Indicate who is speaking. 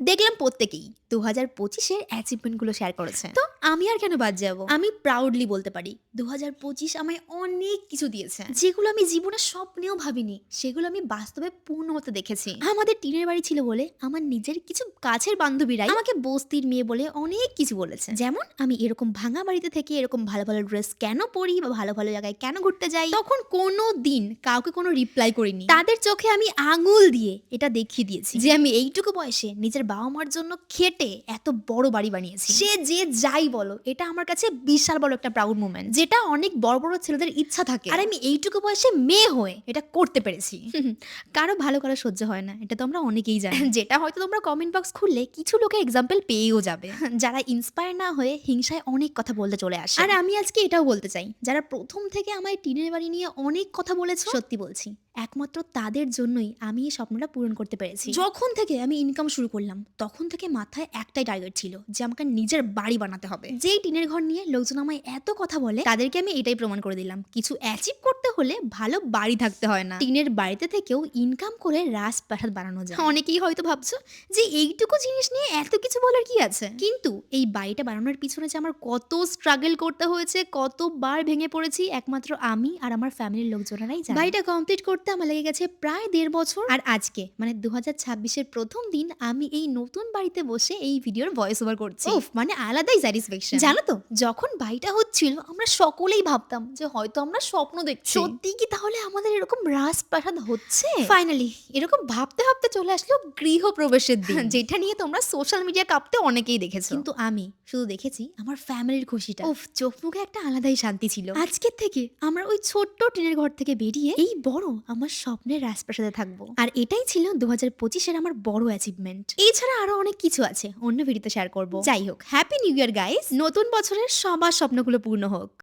Speaker 1: দেখলাম প্রত্যেকেই 2025-এর অ্যাচিভমেন্টগুলো শেয়ার করেছে, তো আমি আর কেন বাদ যাবো? আমি প্রাউডলি বলতে পারি 2025 আমায় অনেক কিছু দিয়েছে, যেগুলো আমি জীবনে স্বপ্নেও ভাবিনি। সেগুলো আমি বাস্তবে পূর্ণ হতে দেখেছি। আমাদের টিনের বাড়ি ছিল বলে আমার নিজের কিছু কাছের বান্ধবীরাই আমাকে বস্তির মেয়ে বলে অনেক কিছু বলেছে। যেমন আমি এরকম ভাঙা বাড়িতে থেকে এরকম ভালো ভালো ড্রেস কেন পরি বা ভালো ভালো জায়গায় কেন ঘুরতে যাই, তখন কোনো দিন কাউকে কোনো রিপ্লাই করিনি। তাদের চোখে আমি আঙুল দিয়ে এটা দেখিয়ে দিয়েছি যে আমি এইটুকু বয়সে নিজের বাবা মার জন্য খেটে এত বড় বাড়ি বানিয়েছি। সে যে যাই বলো, এটা আমার কাছে বিশাল বড় একটা প্রাউড মোমেন্ট, যেটা অনেক বড় বড় ছেলেদের ইচ্ছা থাকে, আর আমি এইটুকু বয়সে মেয়ে হয়ে এটা করতে পেরেছি। কারো ভালো করা সহ্য হয় না, এটা তো আমরা অনেকেই জানি। যেটা হয়তো তোমরা কমেন্ট বক্স খুললে কিছু লোকের এক্সাম্পল পেয়েও যাবে, যারা ইন্সপায়ার না হয়ে হিংসায় অনেক কথা বলতে চলে আসে। আর আমি আজকে এটাও বলতে চাই, যারা প্রথম থেকে আমায় টিনের বাড়ি নিয়ে অনেক কথা বলেছো, সত্যি বলছি একমাত্র তাদের জন্যই আমি এই স্বপ্নটা পূরণ করতে পেরেছি। যখন থেকে আমি ইনকাম শুরু করলাম, তখন থেকে মাথায় একটাই টার্গেট ছিল যে আমাকে নিজের বাড়ি বানাতে হবে। যেই টিনের ঘর নিয়ে লোকজন আমায় এত কথা বলে, তাদেরকে আমি এটাই প্রমাণ করে দিলাম, কিছু অ্যাচিভ করতে হলে ভালো বাড়ি থাকতে হয় না, টিনের বাড়িতে থেকেও ইনকাম করে রাজপ্রাসাদ বানানো যায়। অনেকেই হয়তো ভাবছো যে এইটুকু জিনিস নিয়ে এত কিছু বলার কি আছে, কিন্তু এই বাড়িটা বানানোর পিছনে যে আমার কত স্ট্রাগল করতে হয়েছে, কতবার ভেঙে পড়েছি, একমাত্র আমি আর আমার ফ্যামিলির লোকজনেরাই জানে। বাড়িটা কমপ্লিট করতে আমার লেগে গেছে প্রায় 1.5 বছর। আর আজকে মানে 2026-এর প্রথম দিন আমি এই নতুন বাড়িতে বসে এই ভিডিওর ভয়েস ওভার করছি। মানে আলাদাই স্যাটিসফ্যাকশন। জানো তো, যখন বাড়িটা হচ্ছিল আমরা সকলেই ভাবতাম যে হয়তো আমরা স্বপ্ন দেখছি, সত্যি কি তাহলে আমাদের এরকম রাজপ্রাসাদ হচ্ছে? ফাইনালি এরকম ভাবতে ভাবতে চলে আসলো গৃহপ্রবেশের দিন, যেটা নিয়ে তোমরা সোশ্যাল মিডিয়া কাঁপতে অনেকেই দেখেছো, কিন্তু আমি শুধু দেখেছি আমার ফ্যামিলির খুশিটা। উফ, চোখ মুখে একটা আলাদাই শান্তি ছিল। আজকের থেকে আমরা ওই ছোট্ট টিনের ঘর থেকে বেরিয়ে এই বড় আমার স্বপ্নের রাজপ্রাসাদে থাকবো। আর এটাই ছিল 2025-এর আমার বড় অ্যাচিভমেন্ট। এছাড়া আরো অনেক কিছু আছে, অন্য ভিডিওতে শেয়ার করবো। যাই হোক, হ্যাপি নিউ ইয়ার গাইস, নতুন বছরের সবার স্বপ্নগুলো পূর্ণ হোক।